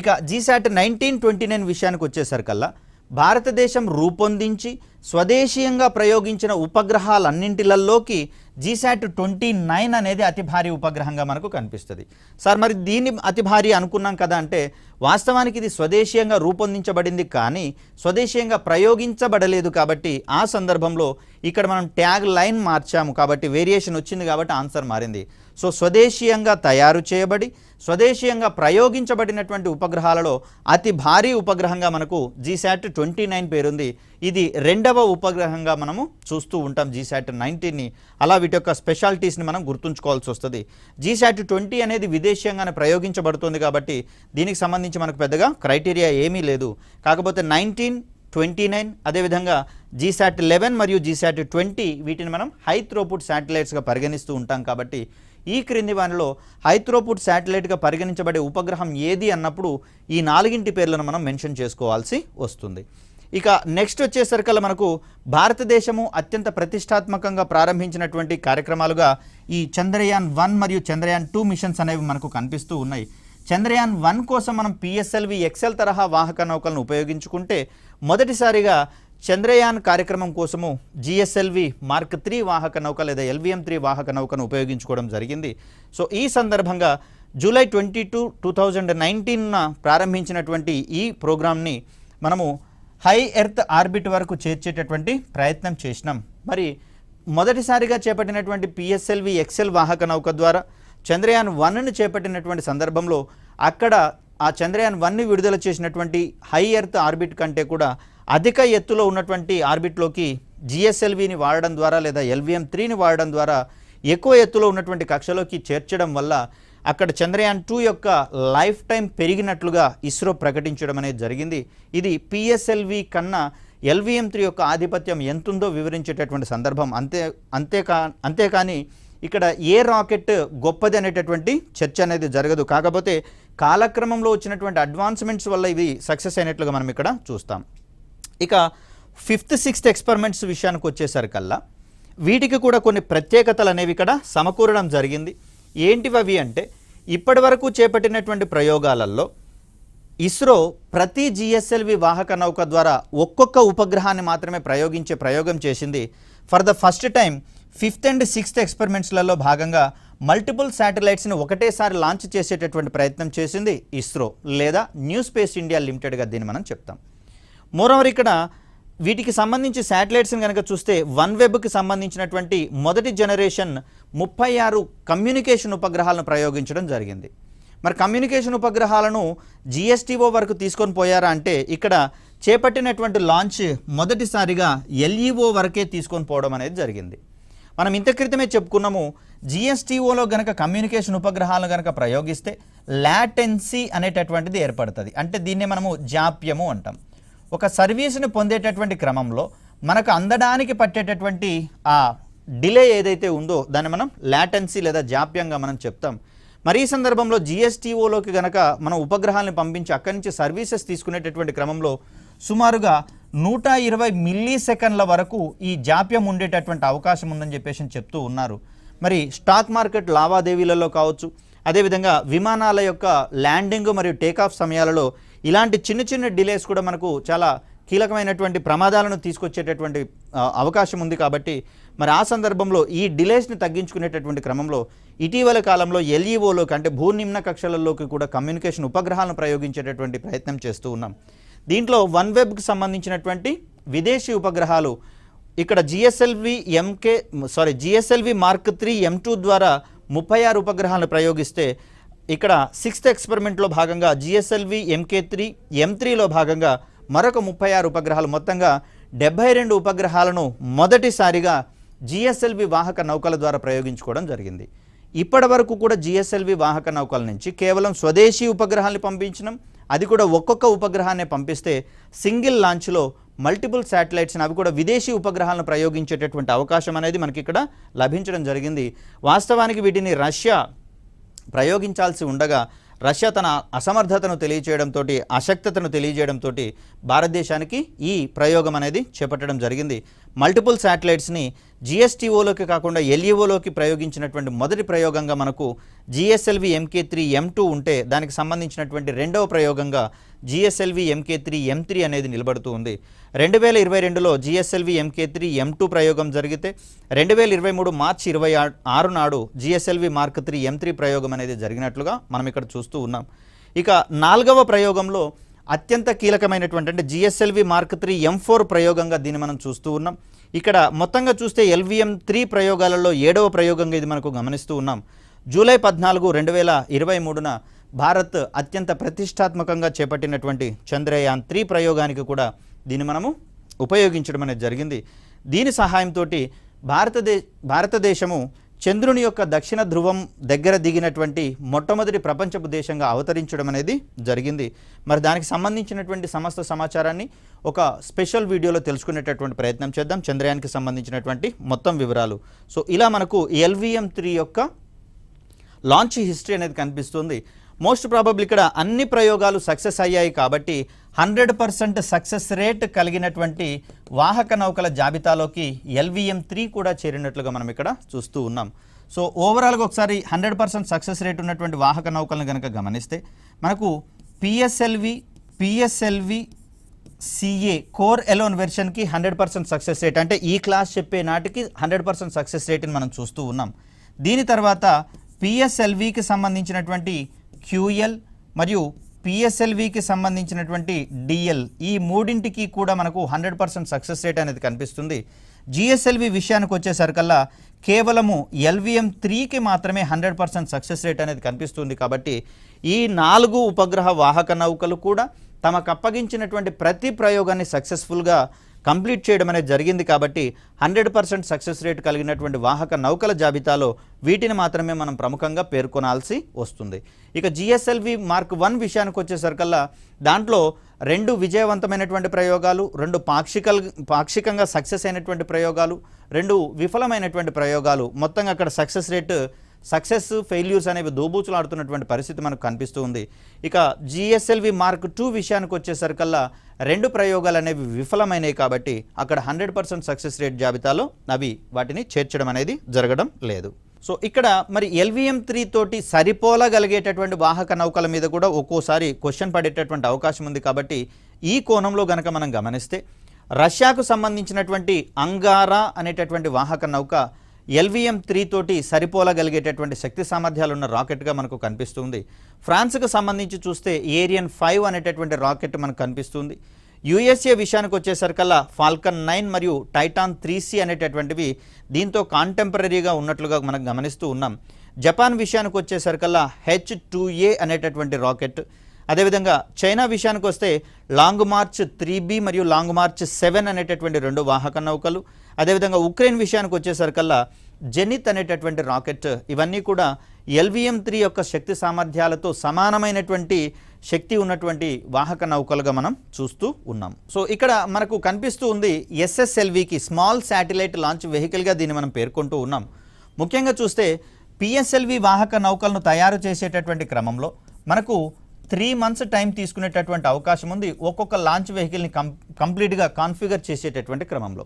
ఇక GSAT-1929 విషయానికి వచ్చేసరికల్లా భారతదేశం రూపొందించి స్వదేశీయంగా ప్రయోగించిన ఉపగ్రహాలన్నింటిలలోకి GSAT-29 అనేది అతి భారీ ఉపగ్రహంగా మనకు కనిపిస్తుంది. సార్ మరి దీన్ని అతి భారీ అనుకున్నాం కదా అంటే వాస్తవానికి ఇది స్వదేశీయంగా రూపొందించబడింది కానీ స్వదేశీయంగా ప్రయోగించబడలేదు. కాబట్టి ఆ సందర్భంలో ఇక్కడ మనం ట్యాగ్ లైన్ మార్చాము కాబట్టి వేరియేషన్ వచ్చింది కాబట్టి ఆన్సర్ మారింది. సో స్వదేశీయంగా తయారు చేయబడి స్వదేశీయంగా ప్రయోగించబడినటువంటి ఉపగ్రహాలలో అతి భారీ ఉపగ్రహంగా మనకు GSAT-29 పేరుంది. ఇది రెండవ ఉపగ్రహంగా మనము చూస్తూ ఉంటాం GSAT-19ని. అలా వీటి యొక్క స్పెషాలిటీస్ని మనం గుర్తుంచుకోవాల్సి వస్తుంది. GSAT-20 అనేది విదేశీయంగానే ప్రయోగించబడుతుంది కాబట్టి దీనికి సంబంధించి మనకు పెద్దగా క్రైటీరియా ఏమీ లేదు. కాకపోతే 19, 29 అదేవిధంగా GSAT-11 మరియు GSAT-20 వీటిని మనం హై త్రోపుట్ శాటిలైట్స్గా పరిగణిస్తూ ఉంటాం. కాబట్టి ఈ క్రింది వానిలో హై త్రోపుట్ శాటిలైట్గా పరిగణించబడే ఉపగ్రహం ఏది అన్నప్పుడు ఈ 4 పేర్లను మనం మెన్షన్ చేసుకోవాల్సి వస్తుంది. ఇక నెక్స్ట్ వచ్చేసరికల్లా మనకు భారతదేశము అత్యంత ప్రతిష్టాత్మకంగా ప్రారంభించినటువంటి కార్యక్రమాలుగా ఈ చంద్రయాన్-1 మరియు చంద్రయాన్-2 మిషన్స్ అనేవి మనకు కనిపిస్తూ ఉన్నాయి. చంద్రయాన్-1 కోసం మనం PSLV XL తరహా వాహక నౌకలను ఉపయోగించుకుంటే మొదటిసారిగా చంద్రయాన్ కార్యక్రమం కోసము GSLV Mark 3 వాహక నౌక లేదా LVM-3 వాహక నౌకను ఉపయోగించుకోవడం జరిగింది. సో ఈ సందర్భంగా జూలై 22, 2019న ప్రారంభించినటువంటి ఈ ప్రోగ్రామ్ని మనము హై ఎర్త్ ఆర్బిట్ వరకు చేర్చేటటువంటి ప్రయత్నం చేసినాం. మరి మొదటిసారిగా చేపట్టినటువంటి PSLV XL వాహక నౌక ద్వారా చంద్రయాన్-1ను చేపట్టినటువంటి సందర్భంలో అక్కడ ఆ చంద్రయాన్-1ని విడుదల చేసినటువంటి హై ఎర్త్ ఆర్బిట్ కంటే కూడా అధిక ఎత్తులో ఉన్నటువంటి ఆర్బిట్లోకి GSLVని వాడడం ద్వారా లేదా LVM-3ని వాడడం ద్వారా ఎక్కువ ఎత్తులో ఉన్నటువంటి కక్షలోకి చేర్చడం వల్ల అక్కడ చంద్రయాన్-2 యొక్క లైఫ్ టైం పెరిగినట్లుగా ఇస్రో ప్రకటించడం అనేది జరిగింది. ఇది PSLV కన్నా LVM-3 యొక్క ఆధిపత్యం ఎంతుందో వివరించేటటువంటి సందర్భం. అంతేకాని ఇక్కడ ఏ రాకెట్ గొప్పది అనేటటువంటి చర్చ అనేది జరగదు. కాకపోతే కాలక్రమంలో వచ్చినటువంటి అడ్వాన్స్మెంట్స్ వల్ల ఇవి సక్సెస్ అయినట్లుగా మనం ఇక్కడ చూస్తాం. ఇక 5th, 6th ఎక్స్పెరిమెంట్స్ విషయానికి వచ్చేసరికల్లా వీటికి కూడా కొన్ని ప్రత్యేకతలు అనేవి ఇక్కడ సమకూరడం జరిగింది. ఏంటివి అంటే ఇప్పటి వరకు చేపట్టినటువంటి ప్రయోగాలలో ఇస్రో ప్రతి GSLV వాహక నౌక ద్వారా ఒక్కొక్క ఉపగ్రహాన్ని మాత్రమే ప్రయోగం చేసింది. For the first time 5th and 6th ఎక్స్పెరిమెంట్స్లలో భాగంగా మల్టిపుల్ శాటిలైట్స్ని ఒకటేసారి లాంచ్ చేసేటటువంటి ప్రయత్నం చేసింది ఇస్రో లేదా న్యూ స్పేస్ ఇండియా లిమిటెడ్గా దీన్ని మనం చెప్తాం. మోరోవర్ ఇక్కడ వీటికి సంబంధించి శాటిలైట్స్ని కనుక చూస్తే OneWebకి సంబంధించినటువంటి మొదటి జనరేషన్ 36 కమ్యూనికేషన్ ఉపగ్రహాలను ప్రయోగించడం జరిగింది. మరి కమ్యూనికేషన్ ఉపగ్రహాలను GSTO వరకు తీసుకొని పోయారా అంటే ఇక్కడ చేపట్టినటువంటి లాంచ్ మొదటిసారిగా ఎల్ఈఓ వరకే తీసుకొని పోవడం అనేది జరిగింది. మనం ఇంత క్రితమే చెప్పుకున్నాము, జిఎస్టీఓలో గనక కమ్యూనికేషన్ ఉపగ్రహాలను గనక ప్రయోగిస్తే లాటెన్సీ అనేటటువంటిది ఏర్పడుతుంది. అంటే దీన్నే మనము జాప్యము అంటాం. ఒక సర్వీస్ని పొందేటటువంటి క్రమంలో మనకు అందడానికి పట్టేటటువంటి ఆ డిలే ఏదైతే ఉందో దాన్ని మనం లాటెన్సీ లేదా జాప్యంగా మనం చెప్తాం. మరి ఈ సందర్భంలో జిఎస్టీఓలోకి గనక మనం ఉపగ్రహాలను పంపించి అక్కడి నుంచి సర్వీసెస్ తీసుకునేటటువంటి క్రమంలో సుమారుగా 120 మిల్లీ సెకండ్ల వరకు ఈ జాప్యం ఉండేటటువంటి అవకాశం ఉందని చెప్పేసి చెప్తూ ఉన్నారు. మరి స్టాక్ మార్కెట్ లావాదేవీలలో కావచ్చు, అదేవిధంగా విమానాల యొక్క ల్యాండింగ్ మరియు టేకాఫ్ సమయాలలో ఇలాంటి చిన్న చిన్న డిలేస్ కూడా మనకు చాలా కీలకమైనటువంటి ప్రమాదాలను తీసుకొచ్చేటటువంటి అవకాశం ఉంది. కాబట్టి మరి ఆ సందర్భంలో ఈ డిలేస్ని తగ్గించుకునేటటువంటి క్రమంలో ఇటీవల కాలంలో ఎల్ఈఓలోకి అంటే భూనిమ్న కక్షలలోకి కూడా కమ్యూనికేషన్ ఉపగ్రహాలను ప్రయోగించేటటువంటి ప్రయత్నం చేస్తూ ఉన్నాం. దీంట్లో వన్ వెబ్కి సంబంధించినటువంటి విదేశీ ఉపగ్రహాలు ఇక్కడ జిఎస్ఎల్వి మార్క్ 3 M2 ద్వారా 36 ఉపగ్రహాలను ప్రయోగిస్తే ఇక్కడ 6th ఎక్స్పెరిమెంట్లో భాగంగా జిఎస్ఎల్వి MK3 M3లో భాగంగా మరొక 36 ఉపగ్రహాలు, మొత్తంగా 72 ఉపగ్రహాలను మొదటిసారిగా జిఎస్ఎల్వి వాహక నౌకల ద్వారా ప్రయోగించుకోవడం జరిగింది. ఇప్పటి వరకు కూడా జిఎస్ఎల్వి వాహక నౌకల నుంచి కేవలం స్వదేశీ ఉపగ్రహాన్ని పంపించడం, అది కూడా ఒక్కొక్క ఉపగ్రహాన్ని పంపిస్తే సింగిల్ లాంచ్లో మల్టిపుల్ శాటిలైట్స్ని అవి కూడా విదేశీ ఉపగ్రహాలను ప్రయోగించేటటువంటి అవకాశం అనేది మనకి ఇక్కడ లభించడం జరిగింది. వాస్తవానికి వీటిని రష్యా ప్రయోగించాల్సి ఉండగా రష్యా తన అసమర్థతను తెలియజేయడంతో, అశక్తతను తెలియజేయడంతో భారతదేశానికి ఈ ప్రయోగం అనేది చేపట్టడం జరిగింది. మల్టిపుల్ శాటిలైట్స్ని జిఎస్టీఓలోకి కాకుండా ఎల్ఈఓలోకి ప్రయోగించినటువంటి మొదటి ప్రయోగంగా మనకు జిఎస్ఎల్వి MK3 M2 ఉంటే, దానికి సంబంధించినటువంటి రెండవ ప్రయోగంగా జిఎస్ఎల్వి MK3 M3 అనేది నిలబడుతూ ఉంది. 2022లో జిఎస్ఎల్వి MK3 M2 ప్రయోగం జరిగితే 2023 మార్చి 26 నాడు జిఎస్ఎల్వి మార్క్ 3 M3 ప్రయోగం అనేది జరిగినట్లుగా మనం ఇక్కడ చూస్తూ ఉన్నాం. ఇక 4వ ప్రయోగంలో అత్యంత కీలకమైనటువంటి అంటే జిఎస్ఎల్వి మార్క్ 3 M4 ప్రయోగంగా దీన్ని మనం చూస్తూ ఉన్నాం. ఇక్కడ మొత్తంగా చూస్తే LVM3 ప్రయోగాలలో 7వ ప్రయోగంగా ఇది మనకు గమనిస్తూ ఉన్నాం. జూలై 14, 2023న భారత్ అత్యంత ప్రతిష్టాత్మకంగా చేపట్టినటువంటి చంద్రయాన్ 3 ప్రయోగానికి కూడా దీన్ని మనము ఉపయోగించడం అనేది జరిగింది. దీని సహాయంతో భారతదేశము చంద్రుని యొక్క దక్షిణ ధ్రువం దగ్గర దిగినటువంటి మొట్టమొదటి ప్రపంచపు దేశంగా అవతరించడం అనేది జరిగింది. మరి దానికి సంబంధించినటువంటి సమస్త సమాచారాన్ని ఒక స్పెషల్ వీడియోలో తెలుసుకునేటటువంటి ప్రయత్నం చేద్దాం, చంద్రయాన్కి సంబంధించినటువంటి మొత్తం వివరాలు. సో ఇలా మనకు LVM3 యొక్క లాంచ్ హిస్టరీ అనేది కనిపిస్తుంది. మోస్ట్ ప్రాబబ్లీ ఇక్కడ అన్ని ప్రయోగాలు సక్సెస్ అయ్యాయి కాబట్టి 100% సక్సెస్ రేట్ కలిగినటువంటి వాహక నౌకల జాబితాలోకి LVM3 కూడా చేరినట్లుగా మనం ఇక్కడ చూస్తూ ఉన్నాం. సో ఓవరాల్గా ఒకసారి 100% సక్సెస్ రేట్ ఉన్నటువంటి వాహక నౌకలను కనుక గమనిస్తే మనకు PSLV CA కోర్ ఎలోన్ వెర్షన్కి 100% సక్సెస్ రేట్, అంటే ఈ క్లాస్ చెప్పే నాటికి 100% సక్సెస్ రేట్ని మనం చూస్తూ ఉన్నాం. దీని తర్వాత PSLVకి సంబంధించినటువంటి QL మరియు PSLVకి సంబంధించినటువంటి DL, ఈ మూడింటికి కూడా మనకు 100% సక్సెస్ రేట్ అనేది కనిపిస్తుంది. GSLV విషయానికి వచ్చేసరికల్లా కేవలము LVM3కి మాత్రమే 100% సక్సెస్ రేట్ అనేది కనిపిస్తుంది. కాబట్టి ఈ 4 ఉపగ్రహ వాహక నౌకలు కూడా తమకు అప్పగించినటువంటి ప్రతి ప్రయోగాన్ని సక్సెస్ఫుల్గా కంప్లీట్ చేయడం అనేది జరిగింది. కాబట్టి 100% సక్సెస్ రేట్ కలిగినటువంటి వాహక నౌకల జాబితాలో వీటిని మాత్రమే మనం ప్రముఖంగా పేర్కొనాల్సి వస్తుంది. ఇక జిఎస్ఎల్వి మార్క్ 1 విషయానికి వచ్చేసరికల్లా దాంట్లో 2 విజయవంతమైనటువంటి ప్రయోగాలు, 2 పాక్షికంగా సక్సెస్ అయినటువంటి ప్రయోగాలు, 2 విఫలమైనటువంటి ప్రయోగాలు, మొత్తంగా అక్కడ సక్సెస్ ఫెయిల్యూర్స్ అనేవి దోబూచులాడుతున్నటువంటి పరిస్థితి మనకు కనిపిస్తూ ఉంది. ఇక జిఎస్ఎల్వి మార్క్ 2 విషయానికి వచ్చేసరికల్లా 2 ప్రయోగాలు అనేవి విఫలమైనవి కాబట్టి అక్కడ 100% సక్సెస్ రేట్ జాబితాలో వాటిని చేర్చడం అనేది జరగడం లేదు. సో ఇక్కడ మరి LVM3 తోటి సరిపోలగలిగేటటువంటి వాహక నౌకల మీద కూడా ఒక్కోసారి క్వశ్చన్ పడేటటువంటి అవకాశం ఉంది. కాబట్టి ఈ కోణంలో గనక మనం గమనిస్తే రష్యాకు సంబంధించినటువంటి అంగారా అనేటటువంటి వాహక నౌక LVM3 తోటి సరిపోలగలిగేటటువంటి శక్తి సామర్థ్యాలు ఉన్న రాకెట్గా మనకు కనిపిస్తుంది. ఫ్రాన్స్కు సంబంధించి చూస్తే ఏరియన్ 5 అనేటటువంటి రాకెట్ మనకు కనిపిస్తుంది. USA విషయానికి వచ్చేసరికల్లా ఫాల్కన్ 9 మరియు టైటాన్ 3C అనేటటువంటివి దీంతో కాంటెంపరీగా ఉన్నట్లుగా మనం గమనిస్తూ ఉన్నాం. జపాన్ విషయానికి వచ్చేసరికల్లా H2A అనేటటువంటి రాకెట్, అదేవిధంగా చైనా విషయానికి వస్తే లాంగ్ మార్చ్ 3B మరియు లాంగ్ మార్చ్ 7 అనేటటువంటి 2 వాహక నౌకలు. అదేవిధంగా ఉక్రెయిన్ విషయానికి వచ్చేసరికల్లా జెనిత్ అనేటటువంటి రాకెట్, ఇవన్నీ కూడా LVM-3 యొక్క శక్తి సామర్థ్యాలతో సమానమైనటువంటి శక్తి ఉన్నటువంటి వాహక నౌకలుగా మనం చూస్తూ ఉన్నాం. సో ఇక్కడ మనకు కనిపిస్తూ ఉంది SSLVకి స్మాల్ శాటిలైట్ లాంచ్ వెహికల్గా దీన్ని మనం పేర్కొంటూ ఉన్నాం. ముఖ్యంగా చూస్తే PSLV వాహక నౌకలను తయారు చేసేటటువంటి క్రమంలో మనకు 3 months టైం తీసుకునేటటువంటి అవకాశం ఉంది ఒక్కొక్క లాంచ్ వెహికల్ని కంప్లీట్గా కాన్ఫిగర్ చేసేటటువంటి క్రమంలో.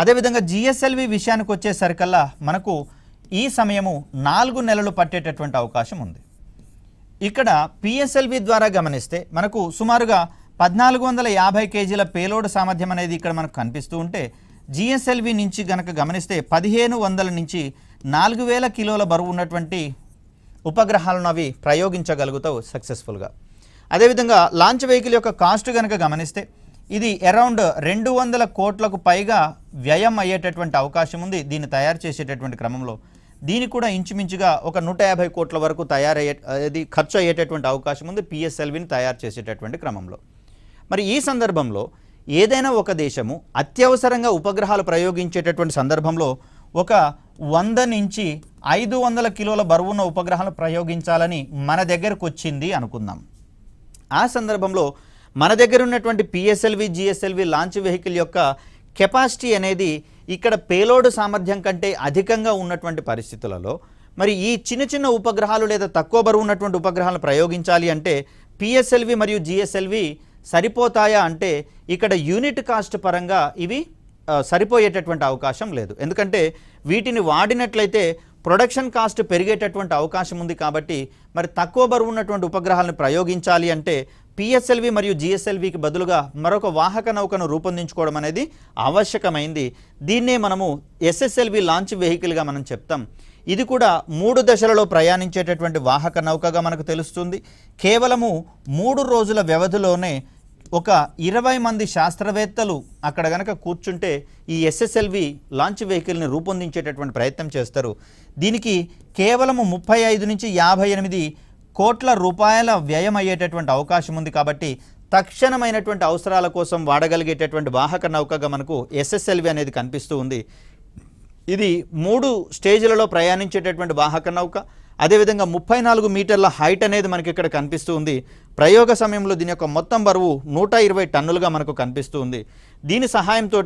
అదేవిధంగా GSLV విషయానికి వచ్చేసరికల్లా మనకు ఈ సమయము 4 నెలలు పట్టేటటువంటి అవకాశం ఉంది. ఇక్కడ PSLV ద్వారా గమనిస్తే మనకు సుమారుగా 1450 kgల పేలోడ్ సామర్థ్యం అనేది ఇక్కడ మనకు కనిపిస్తూ ఉంటే, GSLV నుంచి గనక గమనిస్తే 1500 నుంచి 4000 కిలోల బరువు ఉన్నటువంటి ఉపగ్రహాలను అవి ప్రయోగించగలుగుతావు సక్సెస్ఫుల్గా. అదేవిధంగా లాంచ్ వెహికల్ యొక్క కాస్ట్ కనుక గమనిస్తే ఇది అరౌండ్ 200 కోట్లకు పైగా వ్యయం అయ్యేటటువంటి అవకాశం ఉంది దీన్ని తయారు చేసేటటువంటి క్రమంలో. దీనికి కూడా ఇంచుమించుగా ఒక 150 కోట్ల వరకు ఖర్చు అయ్యేటటువంటి అవకాశం ఉంది PSLVని తయారు చేసేటటువంటి క్రమంలో. మరి ఈ సందర్భంలో ఏదైనా ఒక దేశము అత్యవసరంగా ఉపగ్రహాలు ప్రయోగించేటటువంటి సందర్భంలో ఒక 100 నుంచి 500 కిలోల బరువున్న ఉపగ్రహాలను ప్రయోగించాలని మన దగ్గరకు వచ్చింది అనుకుందాం. ఆ సందర్భంలో మన దగ్గర ఉన్నటువంటి PSLV GSLV లాంచ్ వెహికల్ యొక్క కెపాసిటీ అనేది ఇక్కడ పేలోడ్ సామర్థ్యం కంటే అధికంగా ఉన్నటువంటి పరిస్థితులలో మరి ఈ చిన్న చిన్న ఉపగ్రహాలు లేదా తక్కువ బరువు ఉన్నటువంటి ఉపగ్రహాలను ప్రయోగించాలి అంటే PSLV మరియు GSLV సరిపోతాయా అంటే ఇక్కడ యూనిట్ కాస్ట్ పరంగా ఇవి సరిపోయేటటువంటి అవకాశం లేదు. ఎందుకంటే వీటిని వాడినట్లయితే ప్రొడక్షన్ కాస్ట్ పెరిగేటటువంటి అవకాశం ఉంది. కాబట్టి మరి తక్కువ బరువు ఉన్నటువంటి ఉపగ్రహాలను ప్రయోగించాలి అంటే PSLV మరియు GSLVకి బదులుగా మరొక వాహక నౌకను రూపొందించుకోవడం అనేది ఆవశ్యకమైంది. దీన్నే మనము SSLV లాంచ్ వెహికల్గా మనం చెప్తాం. ఇది కూడా 3 దశలలో ప్రయాణించేటటువంటి వాహక నౌకగా మనకు తెలుస్తుంది. కేవలము 3 రోజుల వ్యవధిలోనే ఒక 20 మంది శాస్త్రవేత్తలు అక్కడ గనక కూర్చుంటే ఈ SSLV లాంచ్ వెహికల్ని రూపొందించేటటువంటి ప్రయత్నం చేస్తారు. దీనికి కేవలము 35 నుంచి 58 కోట్ల రూపాయల వ్యయం అయ్యేటటువంటి అవకాశం ఉంది. కాబట్టి తక్షణమైనటువంటి అవసరాల కోసం వాడగలిగేటటువంటి వాహక నౌకగా మనకు SSLV అనేది కనిపిస్తూ ఉంది. ఇది 3 స్టేజ్లలో ప్రయాణించేటటువంటి వాహక నౌక. అదేవిధంగా 34 మీటర్ల హైట్ అనేది మనకి ఇక్కడ కనిపిస్తూ ఉంది. ప్రయోగ సమయంలో దీని యొక్క మొత్తం బరువు 120 టన్నులుగా మనకు కనిపిస్తూ ఉంది. దీని సహాయంతో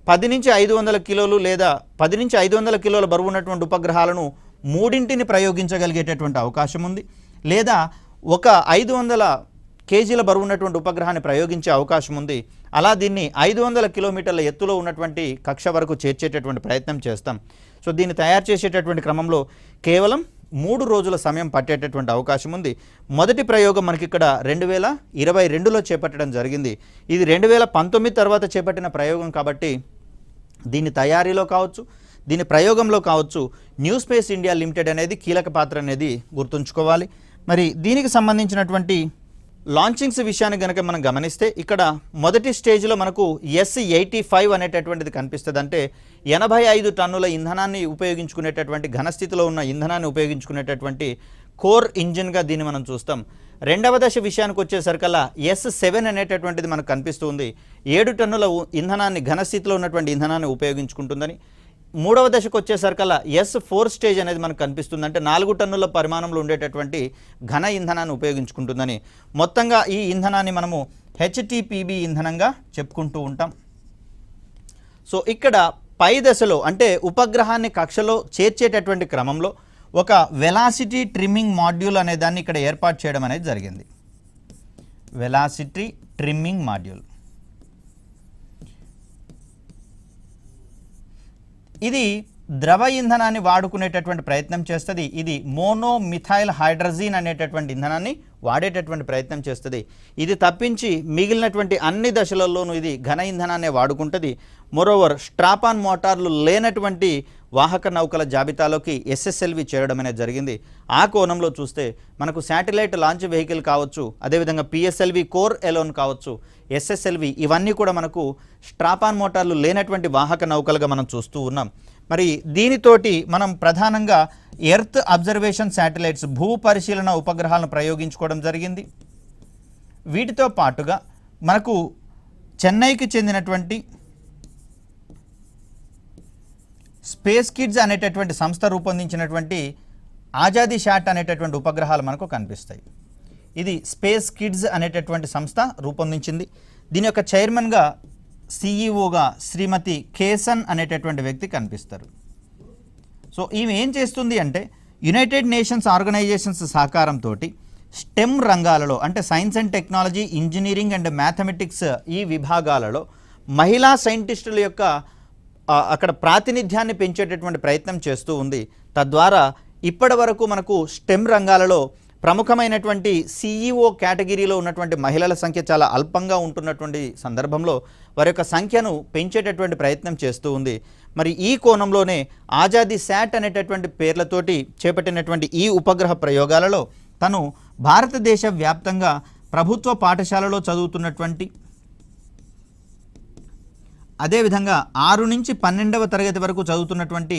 10 నుంచి 500 కిలోలు లేదా 10 నుంచి 500 కిలోల బరువు ఉన్నటువంటి ఉపగ్రహాలను 3 ప్రయోగించగలిగేటటువంటి అవకాశం ఉంది. లేదా ఒక 500 కేజీల బరువు ఉన్నటువంటి ఉపగ్రహాన్ని ప్రయోగించే అవకాశం ఉంది. అలా దీన్ని 500 కిలోమీటర్ల ఎత్తులో ఉన్నటువంటి కక్ష వరకు చేర్చేటటువంటి ప్రయత్నం చేస్తాం. సో దీన్ని తయారు చేసేటటువంటి క్రమంలో కేవలం 3 రోజుల సమయం పట్టేటటువంటి అవకాశం ఉంది. మొదటి ప్రయోగం మనకి ఇక్కడ 2022లో చేపట్టడం జరిగింది. ఇది 2019 తర్వాత చేపట్టిన ప్రయోగం కాబట్టి దీని తయారీలో కావచ్చు, దీని ప్రయోగంలో కావచ్చు న్యూ స్పేస్ ఇండియా లిమిటెడ్ అనేది కీలక పాత్ర అనేది గుర్తుంచుకోవాలి. మరి దీనికి సంబంధించినటువంటి లాంచింగ్స్ విషయాన్ని కనుక మనం గమనిస్తే ఇక్కడ మొదటి స్టేజ్లో మనకు S85 అనేటటువంటిది కనిపిస్తుంది. అంటే 85 టన్నుల ఇంధనాన్ని ఉపయోగించుకునేటటువంటి ఘనస్థితిలో ఉన్న ఇంధనాన్ని ఉపయోగించుకునేటటువంటి కోర్ ఇంజిన్గా దీన్ని మనం చూస్తాం. రెండవ దశ విషయానికి వచ్చేసరికల్లా S7 అనేటటువంటిది మనకు కనిపిస్తుంది. 7 టన్నుల ఇంధనాన్ని ఘనస్థితిలో ఉన్నటువంటి ఇంధనాన్ని ఉపయోగించుకుంటుందని. మూడవ దశకు వచ్చేసరికల్లా S4 స్టేజ్ అనేది మనకు కనిపిస్తుంది. అంటే 4 టన్నుల పరిమాణంలో ఉండేటటువంటి ఘన ఇంధనాన్ని ఉపయోగించుకుంటుందని. మొత్తంగా ఈ ఇంధనాన్ని మనము HTPB ఇంధనంగా చెప్పుకుంటూ ఉంటాం. సో ఇక్కడ పై దశలో అంటే ఉపగ్రహాన్ని కక్షలో చేర్చేటటువంటి క్రమంలో ఒక వెలాసిటీ ట్రిమ్మింగ్ మాడ్యూల్ అనే దాన్ని ఇక్కడ ఏర్పాటు చేయడం అనేది జరిగింది. వెలాసిటీ ట్రిమ్మింగ్ మాడ్యూల్ ఇది ద్రవ ఇంధనాన్ని వాడుకునేటటువంటి ప్రయత్నం చేస్తుంది. ఇది మోనోమిథైల్ హైడ్రజీన్ అనేటటువంటి ఇంధనాన్ని వాడేటటువంటి ప్రయత్నం చేస్తుంది. ఇది తప్పించి మిగిలినటువంటి అన్ని దశలలోనూ ఇది ఘన ఇంధనాన్ని వాడుకుంటుంది. మోరోవర్ స్ట్రాపాన్ మోటార్లు లేనటువంటి వాహక నౌకల జాబితాలోకి SSLV చేరడం అనేది జరిగింది. ఆ కోణంలో చూస్తే మనకు శాటిలైట్ లాంచ్ వెహికల్ కావచ్చు, అదేవిధంగా PSLV కోర్ ఎలోన్ కావచ్చు, SSLV ఇవన్నీ కూడా మనకు స్ట్రాపాన్ మోటార్లు లేనటువంటి వాహక నౌకలుగా మనం చూస్తూ ఉన్నాం. మరి దీనితోటి మనం ప్రధానంగా ఎర్త్ అబ్జర్వేషన్ శాటిలైట్స్ భూ పరిశీలన ఉపగ్రహాలను ప్రయోగించుకోవడం జరిగింది. వీటితో పాటుగా మనకు చెన్నైకి చెందినటువంటి స్పేస్ కిడ్స్ అనేటటువంటి సంస్థ రూపొందించినటువంటి ఆజాదీ శాట్ అనేటటువంటి ఉపగ్రహాలు మనకు కనిపిస్తాయి. ఇది స్పేస్ కిడ్స్ అనేటటువంటి సంస్థ రూపొందించింది. దీని యొక్క చైర్మన్గా సిఈఓగా శ్రీమతి కేసన్ అనేటటువంటి వ్యక్తి కనిపిస్తారు. సో ఈమె ఏం చేస్తుంది అంటే యునైటెడ్ నేషన్స్ ఆర్గనైజేషన్స్ సహకారంతో స్టెమ్ రంగాలలో అంటే science and technology, engineering and mathematics ఈ విభాగాలలో మహిళా సైంటిస్టుల యొక్క అక్కడ ప్రాతినిధ్యాన్ని పెంచేటటువంటి ప్రయత్నం చేస్తూ ఉంది. తద్వారా ఇప్పటి వరకు మనకు స్టెమ్ రంగాలలో ప్రముఖమైనటువంటి సిఈఓ కేటగిరీలో ఉన్నటువంటి మహిళల సంఖ్య చాలా అల్పంగా ఉంటున్నటువంటి సందర్భంలో వారి యొక్క సంఖ్యను పెంచేటటువంటి ప్రయత్నం చేస్తూ ఉంది. మరి ఈ కోణంలోనే ఆజాదీ శాట్ అనేటటువంటి పేర్లతోటి చేపట్టినటువంటి ఈ ఉపగ్రహ ప్రయోగాలలో తను భారతదేశ వ్యాప్తంగా ప్రభుత్వ పాఠశాలలో చదువుతున్నటువంటి, అదేవిధంగా 6 నుంచి 12వ తరగతి వరకు చదువుతున్నటువంటి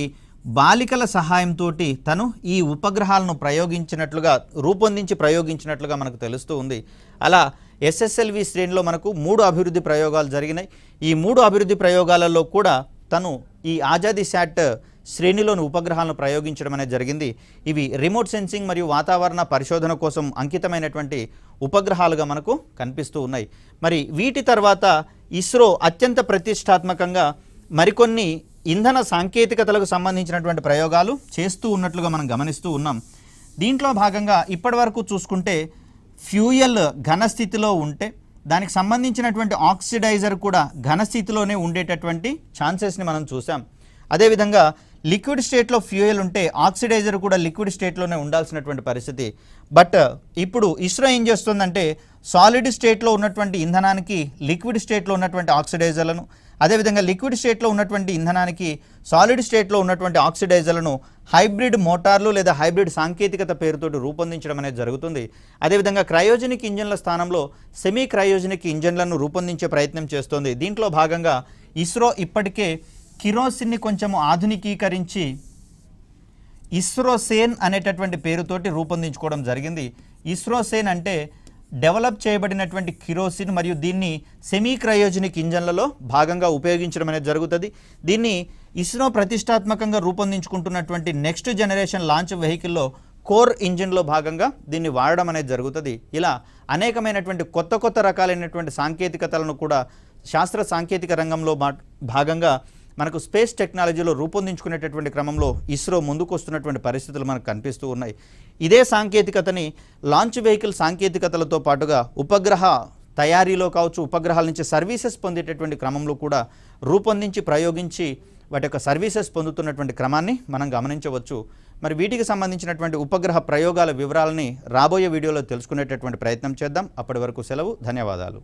బాలికల సహాయంతో తను ఈ ఉపగ్రహాలను రూపొందించి ప్రయోగించినట్లుగా మనకు తెలుస్తూ ఉంది. అలా ఎస్ఎస్ఎల్వి శ్రేణిలో మనకు 3 అభివృద్ధి ప్రయోగాలు జరిగినాయి. ఈ 3 అభివృద్ధి ప్రయోగాలలో కూడా తను ఈ ఆజాదీ శాట్ శ్రేణిలోని ఉపగ్రహాలను ప్రయోగించడం అనేది జరిగింది. ఇవి రిమోట్ సెన్సింగ్ మరియు వాతావరణ పరిశోధన కోసం అంకితమైనటువంటి ఉపగ్రహాలుగా మనకు కనిపిస్తూ ఉన్నాయి. మరి వీటి తర్వాత ఇస్రో అత్యంత ప్రతిష్టాత్మకంగా మరికొన్ని ఇంధన సాంకేతికతలకు సంబంధించినటువంటి ప్రయోగాలు చేస్తూ ఉన్నట్లుగా మనం గమనిస్తూ ఉన్నాం. దీంట్లో భాగంగా ఇప్పటివరకు చూసుకుంటే ఫ్యూయల్ ఘనస్థితిలో ఉంటే దానికి సంబంధించినటువంటి ఆక్సిడైజర్ కూడా ఘనస్థితిలోనే ఉండేటటువంటి ఛాన్సెస్ని మనం చూసాం. అదేవిధంగా లిక్విడ్ స్టేట్లో ఫ్యూయల్ ఉంటే ఆక్సిడైజర్ కూడా లిక్విడ్ స్టేట్లోనే ఉండాల్సినటువంటి పరిస్థితి. బట్ ఇప్పుడు ఇస్రో ఏం చేస్తుందంటే సాలిడ్ స్టేట్లో ఉన్నటువంటి ఇంధనానికి లిక్విడ్ స్టేట్లో ఉన్నటువంటి ఆక్సిడైజర్లను, అదేవిధంగా లిక్విడ్ స్టేట్లో ఉన్నటువంటి ఇంధనానికి సాలిడ్ స్టేట్లో ఉన్నటువంటి ఆక్సిడైజర్లను హైబ్రిడ్ మోటార్లు లేదా హైబ్రిడ్ సాంకేతికత పేరుతోటి రూపొందించడం అనేది జరుగుతుంది. అదేవిధంగా క్రయోజనిక్ ఇంజన్ల స్థానంలో సెమీ క్రయోజనిక్ ఇంజన్లను రూపొందించే ప్రయత్నం చేస్తోంది. దీంట్లో భాగంగా ఇస్రో ఇప్పటికే కిరోసిన్ని కొంచెము ఆధునికీకరించి ఇస్రోసేన్ అనేటటువంటి పేరుతోటి రూపొందించుకోవడం జరిగింది. ఇస్రోసేన్ అంటే డెవలప్ చేయబడినటువంటి కిరోసిన్ మరియు దీన్ని సెమీ క్రయోజనిక్ ఇంజన్లలో భాగంగా ఉపయోగించడం అనేది జరుగుతుంది. దీన్ని ఇస్రో ప్రతిష్టాత్మకంగా రూపొందించుకుంటున్నటువంటి నెక్స్ట్ జనరేషన్ లాంచ్ వెహికల్లో కోర్ ఇంజిన్లో భాగంగా దీన్ని వాడడం అనేది జరుగుతుంది. ఇలా అనేకమైనటువంటి కొత్త రకాలైనటువంటి సాంకేతికతలను కూడా శాస్త్ర సాంకేతిక రంగంలో భాగంగా మనకు స్పేస్ టెక్నాలజీలో రూపొందించుకునేటటువంటి క్రమంలో ఇస్రో ముందుకు వస్తున్నటువంటి పరిస్థితులు మనకు కనిపిస్తూ ఉన్నాయి. ఇదే సాంకేతికతని లాంచ్ వెహికల్ సాంకేతికతలతో పాటుగా ఉపగ్రహ తయారీలో కావచ్చు, ఉపగ్రహాల నుంచి సర్వీసెస్ పొందేటటువంటి క్రమంలో కూడా రూపొందించి ప్రయోగించి వాటి యొక్క సర్వీసెస్ పొందుతున్నటువంటి క్రమాన్ని మనం గమనించవచ్చు. మరి వీటికి సంబంధించినటువంటి ఉపగ్రహ ప్రయోగాల వివరాలని రాబోయే వీడియోలో తెలుసుకునేటటువంటి ప్రయత్నం చేద్దాం. అప్పటి వరకు సెలవు. ధన్యవాదాలు.